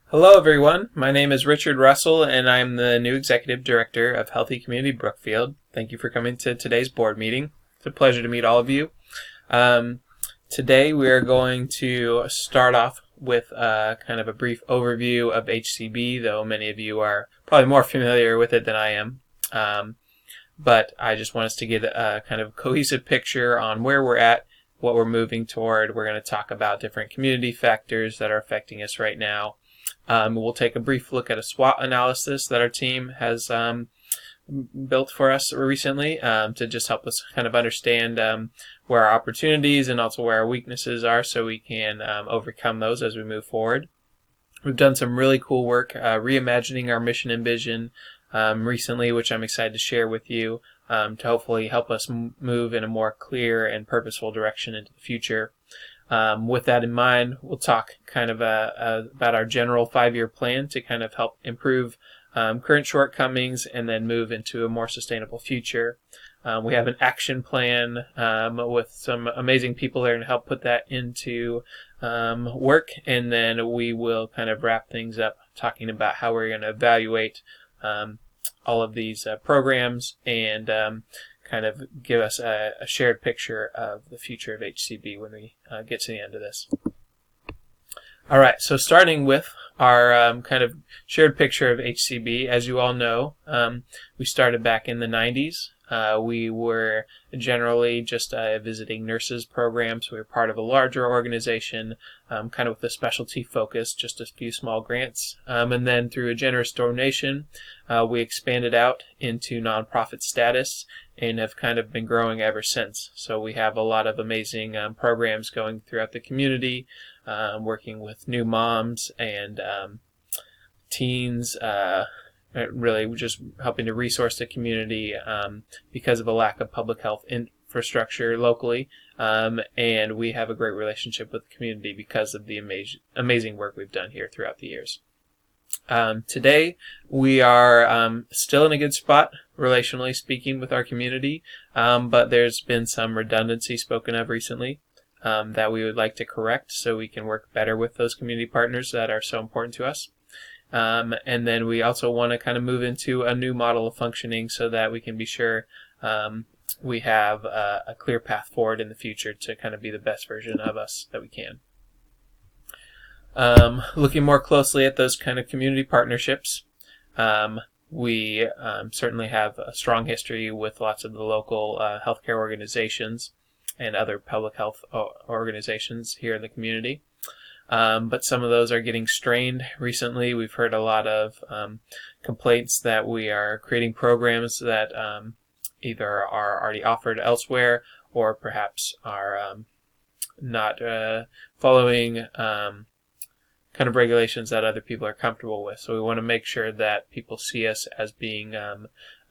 Hello, everyone. My name is Richard Russell, and I'm the new Executive Director of Healthy Community Brookfield. Thank you for coming to today's board meeting. It's a pleasure to meet all of you. Today, we are going to start off with kind of a brief overview of HCB, though many of you are probably more familiar with it than I am. But I just want us to get a kind of cohesive picture on where we're at, what we're moving toward. We're going to talk about different community factors that are affecting us right now. We'll take a brief look at a SWOT analysis that our team has built for us recently to just help us kind of understand where our opportunities and also where our weaknesses are so we can overcome those as we move forward. We've done some really cool work reimagining our mission and vision recently, which I'm excited to share with you to hopefully help us move in a more clear and purposeful direction into the future. With that in mind, we'll talk kind of about our general 5-year plan to kind of help improve current shortcomings and then move into a more sustainable future. We have an action plan with some amazing people there to help put that into work, and then we will kind of wrap things up talking about how we're going to evaluate all of these programs and kind of give us a shared picture of the future of HCB when we get to the end of this. All right, so starting with our kind of shared picture of HCB, as you all know, we started back in the 90s. We were generally just visiting nurses programs. We were part of a larger organization, kind of with a specialty focus, just a few small grants. And then through a generous donation, we expanded out into nonprofit status and have kind of been growing ever since. So we have a lot of amazing programs going throughout the community, working with new moms and teens, really just helping to resource the community because of a lack of public health infrastructure locally. And we have a great relationship with the community because of the amazing work we've done here throughout the years. Today, we are still in a good spot, relationally speaking, with our community, but there's been some redundancy spoken of recently that we would like to correct so we can work better with those community partners that are so important to us. And then we also want to kind of move into a new model of functioning so that we can be sure we have a clear path forward in the future to kind of be the best version of us that we can. Looking more closely at those kind of community partnerships, we certainly have a strong history with lots of the local healthcare organizations and other public health organizations here in the community. But some of those are getting strained recently. We've heard a lot of complaints that we are creating programs that either are already offered elsewhere or perhaps are not following kind of regulations that other people are comfortable with. So we want to make sure that people see us as being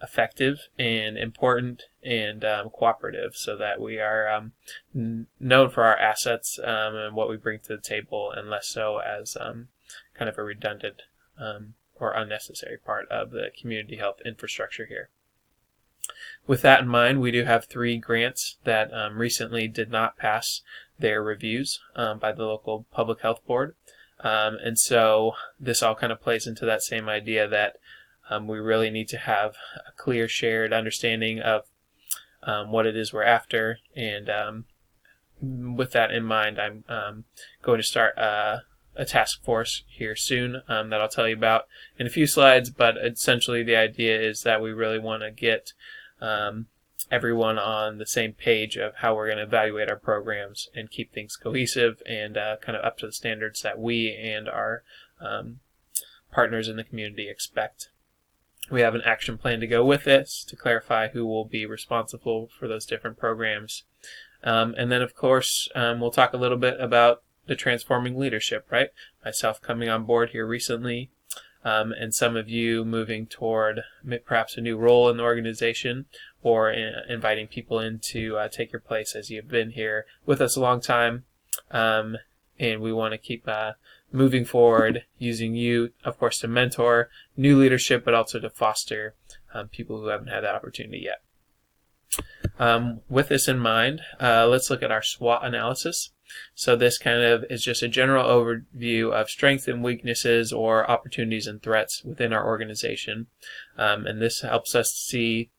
effective and important and cooperative so that we are known for our assets and what we bring to the table and less so as kind of a redundant or unnecessary part of the community health infrastructure here. With that in mind, we do have 3 grants that recently did not pass their reviews by the local public health board. And so this all kind of plays into that same idea that we really need to have a clear shared understanding of what it is we're after. And with that in mind, I'm going to start a task force here soon that I'll tell you about in a few slides. But essentially the idea is that we really want to get everyone on the same page of how we're going to evaluate our programs and keep things cohesive and kind of up to the standards that we and our partners in the community expect. We have an action plan to go with this to clarify who will be responsible for those different programs. And then, of course, we'll talk a little bit about the transforming leadership, right? Myself coming on board here recently, and some of you moving toward perhaps a new role in the organization or inviting people in to take your place as you've been here with us a long time. And we want to keep moving forward, using you, of course, to mentor new leadership, but also to foster people who haven't had that opportunity yet. With this in mind, let's look at our SWOT analysis. So this kind of is just a general overview of strengths and weaknesses or opportunities and threats within our organization. And this helps us see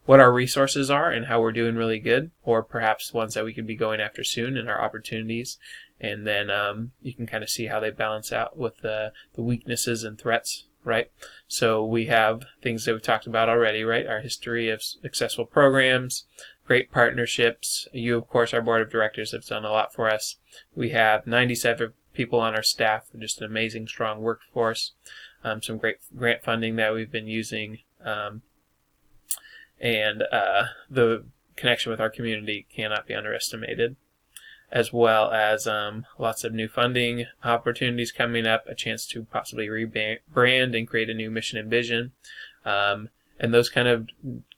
what our resources are and how we're doing really good, or perhaps ones that we could be going after soon and our opportunities. And then you can kind of see how they balance out with the weaknesses and threats, right? So we have things that we've talked about already, right? Our history of successful programs, great partnerships. You, of course, our board of directors have done a lot for us. We have 97 people on our staff, just an amazing, strong workforce. Some great grant funding that we've been using. And the connection with our community cannot be underestimated, as well as lots of new funding opportunities coming up, a chance to possibly rebrand and create a new mission and vision. And those kind of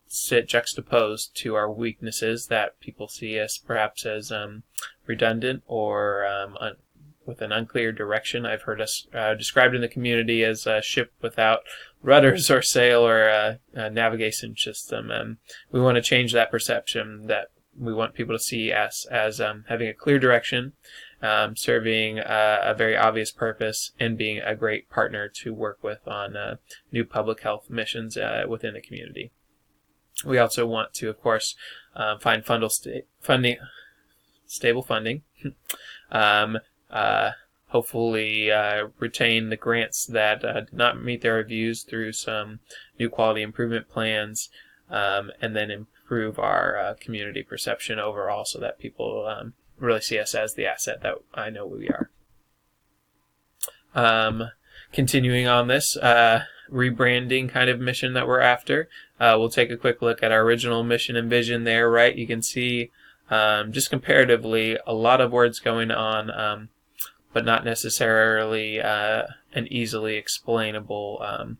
sit juxtaposed to our weaknesses that people see us perhaps as redundant or with an unclear direction. I've heard us described in the community as a ship without rudders or sail or a navigation system. We want to change that perception, that we want people to see us as having a clear direction, serving a very obvious purpose, and being a great partner to work with on new public health missions within the community. We also want to, of course, find stable funding, hopefully retain the grants that did not meet their reviews through some new quality improvement plans, and then improve our community perception overall so that people really see us as the asset that I know we are. Continuing on this rebranding kind of mission that we're after, we'll take a quick look at our original mission and vision there, right? You can see just comparatively a lot of words going on, but not necessarily an easily explainable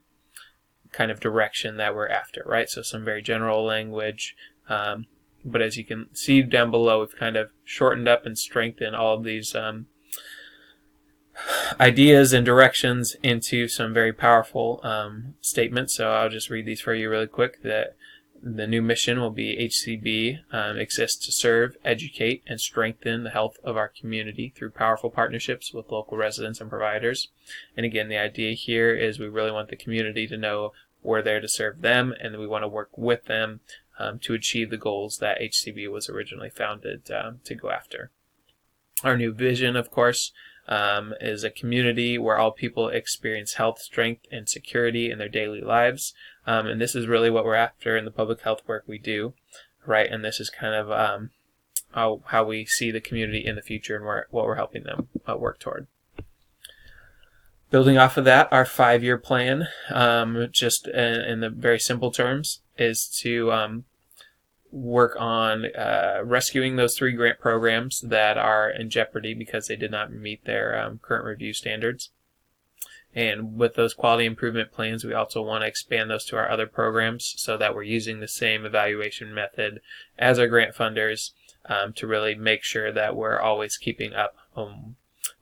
kind of direction that we're after, right? So some very general language, but as you can see down below, we've kind of shortened up and strengthened all of these ideas and directions into some very powerful statements. So I'll just read these for you really quick. That the new mission will be HCB exists to serve, educate, and strengthen the health of our community through powerful partnerships with local residents and providers. And again, the idea here is we really want the community to know we're there to serve them, and we want to work with them to achieve the goals that HCB was originally founded to go after. Our new vision, of course, is a community where all people experience health, strength, and security in their daily lives. And this is really what we're after in the public health work we do, right? And this is kind of how we see the community in the future and what we're helping them work toward. Building off of that, our 5-year plan, just in the very simple terms, is to work on rescuing those 3 grant programs that are in jeopardy because they did not meet their current review standards. And with those quality improvement plans, we also want to expand those to our other programs so that we're using the same evaluation method as our grant funders to really make sure that we're always keeping up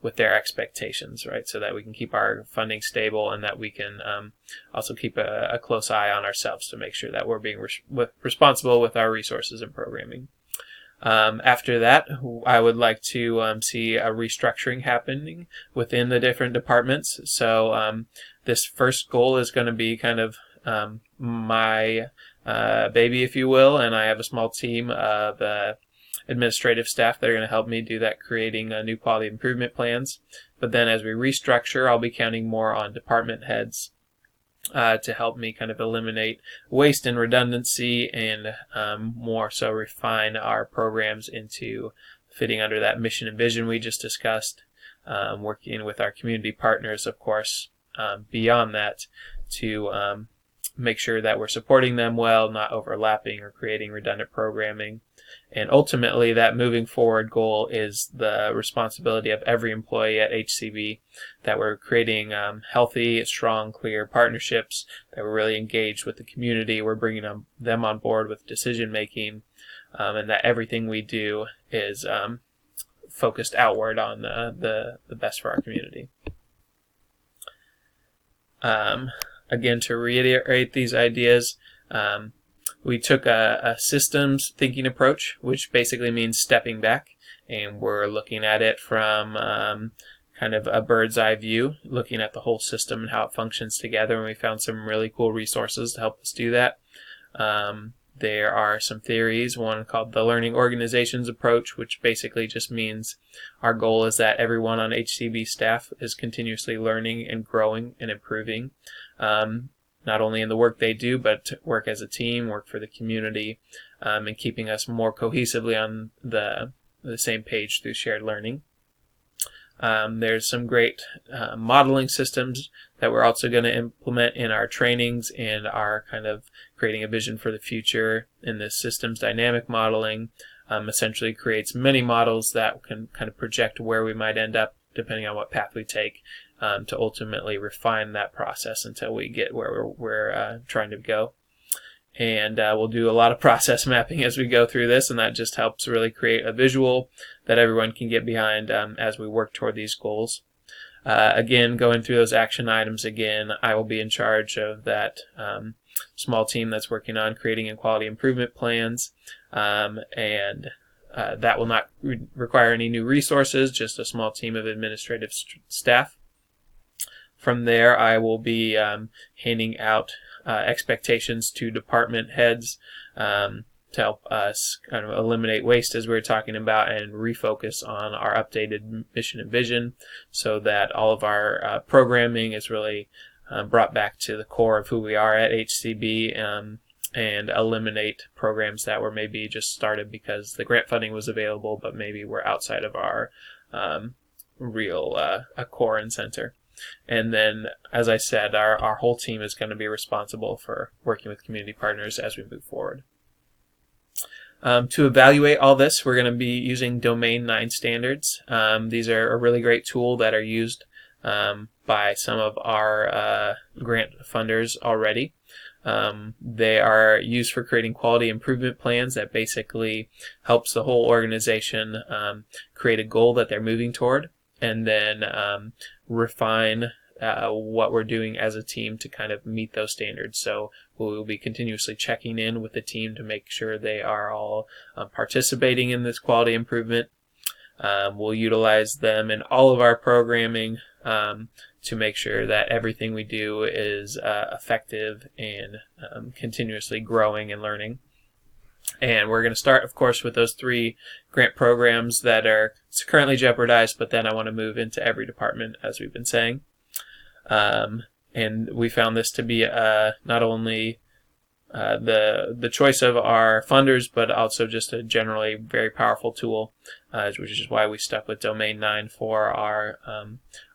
with their expectations, right? So that we can keep our funding stable and that we can also keep a close eye on ourselves to make sure that we're being responsible with our resources and programming. After that, I would like to see a restructuring happening within the different departments. So this first goal is going to be kind of my baby, if you will, and I have a small team of administrative staff that are going to help me do that, creating new quality improvement plans. But then as we restructure, I'll be counting more on department heads to help me kind of eliminate waste and redundancy and more so refine our programs into fitting under that mission and vision we just discussed, working with our community partners, of course, beyond that to make sure that we're supporting them well, not overlapping or creating redundant programming. And ultimately, that moving forward goal is the responsibility of every employee at HCB, that we're creating healthy, strong, clear partnerships, that we're really engaged with the community, we're bringing them on board with decision making, and that everything we do is focused outward on the best for our community. Again, to reiterate these ideas, we took a systems thinking approach, which basically means stepping back, and we're looking at it from kind of a bird's eye view, looking at the whole system and how it functions together, and we found some really cool resources to help us do that. There are some theories, one called the learning organizations approach, which basically just means our goal is that everyone on HCB staff is continuously learning and growing and improving, not only in the work they do, but to work as a team, work for the community, and keeping us more cohesively on the same page through shared learning. There's some great modeling systems that we're also going to implement in our trainings and are kind of creating a vision for the future. In this systems dynamic modeling essentially creates many models that can kind of project where we might end up depending on what path we take, to ultimately refine that process until we get where we're trying to go. And we'll do a lot of process mapping as we go through this, and that just helps really create a visual that everyone can get behind as we work toward these goals. Again, going through those action items again, I will be in charge of that small team that's working on creating and quality improvement plans, and that will not require any new resources, just a small team of administrative staff. From there, I will be handing out expectations to department heads to help us kind of eliminate waste, as we were talking about, and refocus on our updated mission and vision so that all of our programming is really brought back to the core of who we are at HCB, and eliminate programs that were maybe just started because the grant funding was available but maybe were outside of our real core and center. And then, as I said, our whole team is going to be responsible for working with community partners as we move forward. To evaluate all this, we're going to be using Domain 9 standards. These are a really great tool that are used by some of our grant funders already. They are used for creating quality improvement plans that basically helps the whole organization create a goal that they're moving toward, and then refine what we're doing as a team to kind of meet those standards. So we'll be continuously checking in with the team to make sure they are all participating in this quality improvement. We'll utilize them in all of our programming to make sure that everything we do is effective and continuously growing and learning. And we're going to start, of course, with those 3 grant programs that are currently jeopardized, but then I want to move into every department, as we've been saying. And we found this to be not only the choice of our funders, but also just a generally very powerful tool, which is why we stuck with Domain 9 for our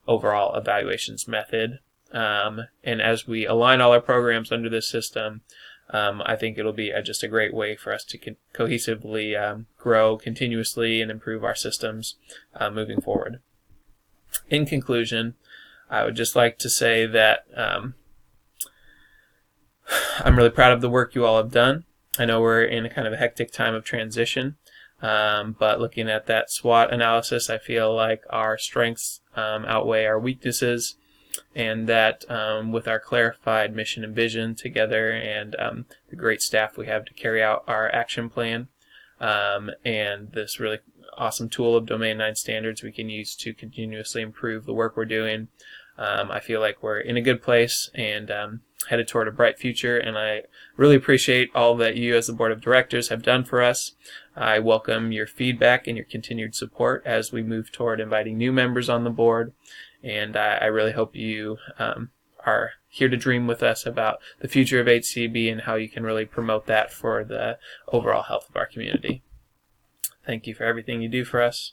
overall evaluations method. And as we align all our programs under this system, I think it'll be just a great way for us to cohesively grow continuously and improve our systems moving forward. In conclusion, I would just like to say that I'm really proud of the work you all have done. I know we're in a kind of a hectic time of transition, but looking at that SWOT analysis, I feel like our strengths outweigh our weaknesses, and that with our clarified mission and vision together, and the great staff we have to carry out our action plan, and this really awesome tool of Domain 9 standards we can use to continuously improve the work we're doing, I feel like we're in a good place and headed toward a bright future, and I really appreciate all that you as the Board of Directors have done for us. I welcome your feedback and your continued support as we move toward inviting new members on the board, and I really hope you are here to dream with us about the future of HCB and how you can really promote that for the overall health of our community. Thank you for everything you do for us.